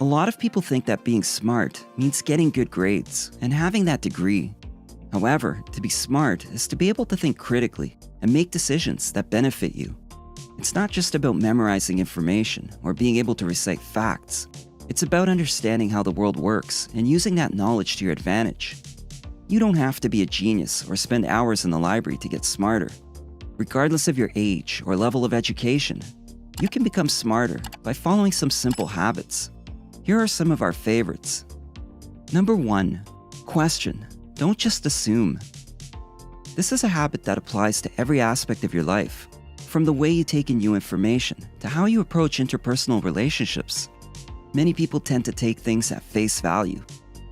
A lot of people think that being smart means getting good grades and having that degree. However, to be smart is to be able to think critically and make decisions that benefit you. It's not just about memorizing information or being able to recite facts. It's about understanding how the world works and using that knowledge to your advantage. You don't have to be a genius or spend hours in the library to get smarter. Regardless of your age or level of education, you can become smarter by following some simple habits. Here are some of our favorites. Number 1, question. Don't just assume. This is a habit that applies to every aspect of your life, from the way you take in new information to how you approach interpersonal relationships. Many people tend to take things at face value.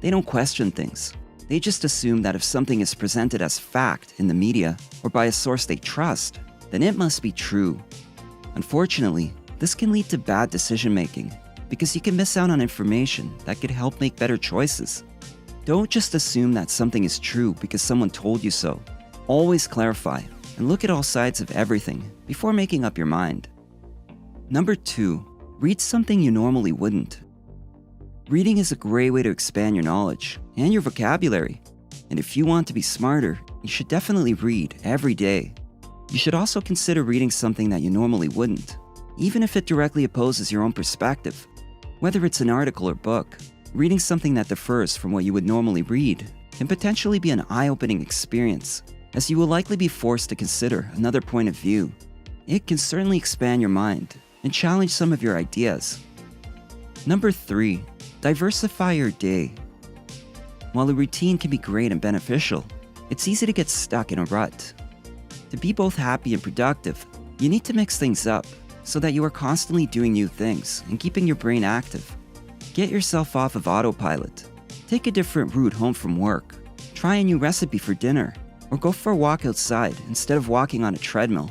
They don't question things. They just assume that if something is presented as fact in the media or by a source they trust, then it must be true. Unfortunately, this can lead to bad decision-making because you can miss out on information that could help make better choices. Don't just assume that something is true because someone told you so. Always clarify and look at all sides of everything before making up your mind. Number 2, read something you normally wouldn't. Reading is a great way to expand your knowledge and your vocabulary. And if you want to be smarter, you should definitely read every day. You should also consider reading something that you normally wouldn't, even if it directly opposes your own perspective. Whether it's an article or book, reading something that differs from what you would normally read can potentially be an eye-opening experience, as you will likely be forced to consider another point of view. It can certainly expand your mind and challenge some of your ideas. Number 3, diversify your day. While a routine can be great and beneficial, it's easy to get stuck in a rut. To be both happy and productive, you need to mix things up so that you are constantly doing new things and keeping your brain active. Get yourself off of autopilot. Take a different route home from work. Try a new recipe for dinner, or go for a walk outside instead of walking on a treadmill.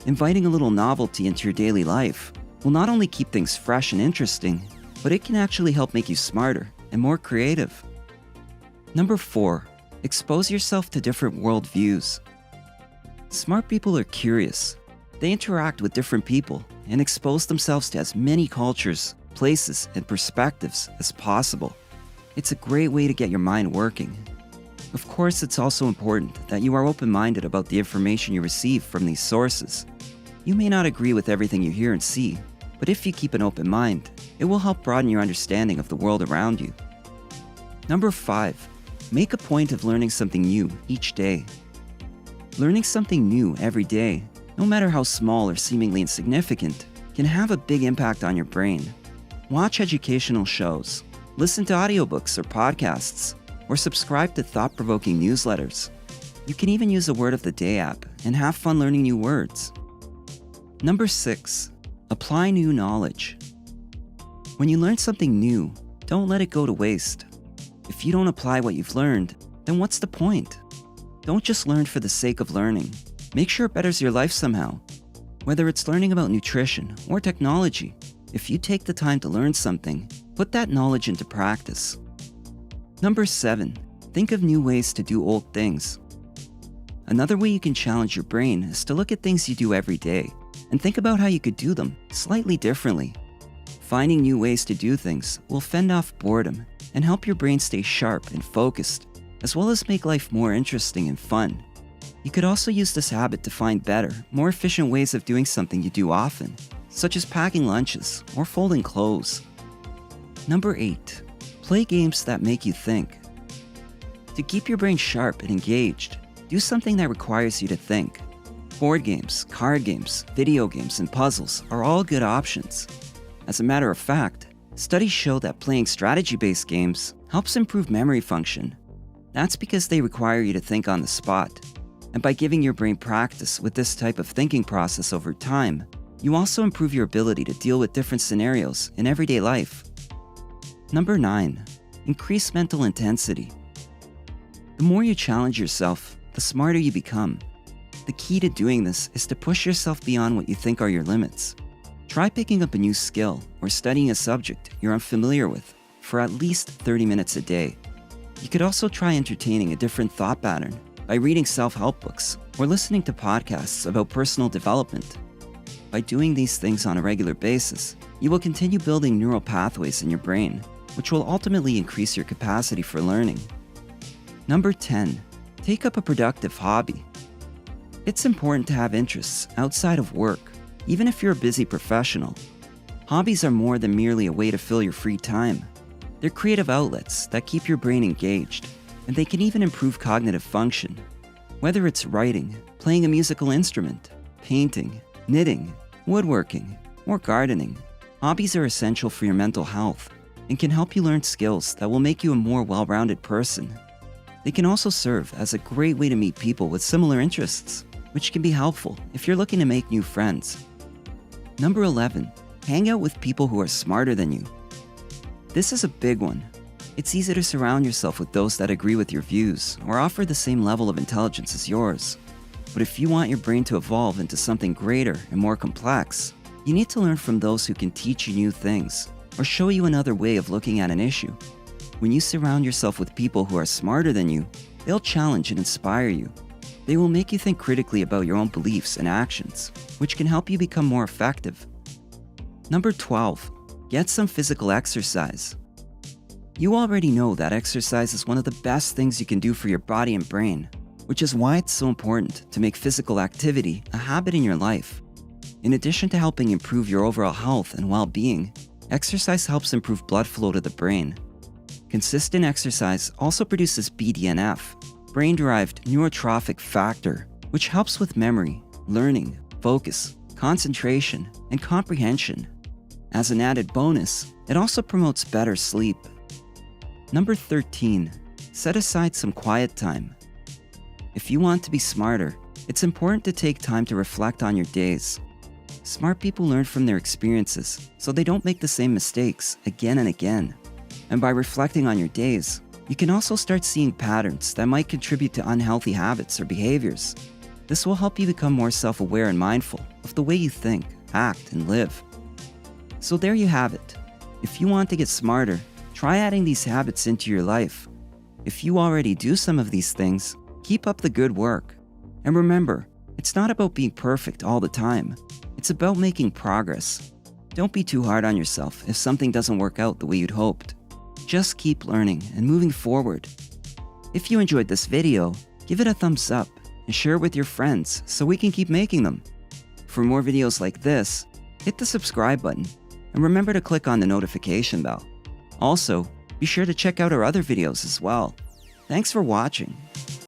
Inviting a little novelty into your daily life will not only keep things fresh and interesting, but it can actually help make you smarter and more creative. Number 4, expose yourself to different worldviews. Smart people are curious. They interact with different people and expose themselves to as many cultures, places, and perspectives as possible. It's a great way to get your mind working. Of course, it's also important that you are open-minded about the information you receive from these sources. You may not agree with everything you hear and see, but if you keep an open mind, it will help broaden your understanding of the world around you. Number 5, make a point of learning something new each day. Learning something new every day, no matter how small or seemingly insignificant, can have a big impact on your brain. Watch educational shows, listen to audiobooks or podcasts, or subscribe to thought-provoking newsletters. You can even use a Word of the Day app and have fun learning new words. Number 6, apply new knowledge. When you learn something new, don't let it go to waste. If you don't apply what you've learned, then what's the point? Don't just learn for the sake of learning. Make sure it betters your life somehow. Whether it's learning about nutrition or technology, if you take the time to learn something, put that knowledge into practice. Number 7, think of new ways to do old things. Another way you can challenge your brain is to look at things you do every day and think about how you could do them slightly differently. Finding new ways to do things will fend off boredom and help your brain stay sharp and focused, as well as make life more interesting and fun. You could also use this habit to find better, more efficient ways of doing something you do often, such as packing lunches or folding clothes. Number 8, play games that make you think. To keep your brain sharp and engaged, do something that requires you to think. Board games, card games, video games, and puzzles are all good options. As a matter of fact, studies show that playing strategy-based games helps improve memory function. That's because they require you to think on the spot. And by giving your brain practice with this type of thinking process over time, you also improve your ability to deal with different scenarios in everyday life. Number 9, increase mental intensity. The more you challenge yourself, the smarter you become. The key to doing this is to push yourself beyond what you think are your limits. Try picking up a new skill or studying a subject you're unfamiliar with for at least 30 minutes a day. You could also try entertaining a different thought pattern by reading self-help books or listening to podcasts about personal development. By doing these things on a regular basis, you will continue building neural pathways in your brain, which will ultimately increase your capacity for learning. Number 10. Take up a productive hobby. It's important to have interests outside of work, even if you're a busy professional. Hobbies are more than merely a way to fill your free time. They're creative outlets that keep your brain engaged, and they can even improve cognitive function. Whether it's writing, playing a musical instrument, painting, knitting, woodworking, or gardening, hobbies are essential for your mental health and can help you learn skills that will make you a more well-rounded person. They can also serve as a great way to meet people with similar interests, which can be helpful if you're looking to make new friends. Number 11. Hang out with people who are smarter than you. This is a big one. It's easy to surround yourself with those that agree with your views or offer the same level of intelligence as yours. But if you want your brain to evolve into something greater and more complex, you need to learn from those who can teach you new things or show you another way of looking at an issue. When you surround yourself with people who are smarter than you, they'll challenge and inspire you. They will make you think critically about your own beliefs and actions, which can help you become more effective. Number 12. Get some physical exercise. You already know that exercise is one of the best things you can do for your body and brain, which is why it's so important to make physical activity a habit in your life. In addition to helping improve your overall health and well-being, exercise helps improve blood flow to the brain. Consistent exercise also produces BDNF, brain-derived neurotrophic factor, which helps with memory, learning, focus, concentration, and comprehension. As an added bonus, it also promotes better sleep. Number 13. Set aside some quiet time. If you want to be smarter, it's important to take time to reflect on your days. Smart people learn from their experiences, so they don't make the same mistakes again and again. And by reflecting on your days, you can also start seeing patterns that might contribute to unhealthy habits or behaviors. This will help you become more self-aware and mindful of the way you think, act, and live. So there you have it. If you want to get smarter, try adding these habits into your life. If you already do some of these things, keep up the good work. And remember, it's not about being perfect all the time. It's about making progress. Don't be too hard on yourself if something doesn't work out the way you'd hoped. Just keep learning and moving forward. If you enjoyed this video, give it a thumbs up and share it with your friends so we can keep making them. For more videos like this, hit the subscribe button and remember to click on the notification bell. Also, be sure to check out our other videos as well. Thanks for watching.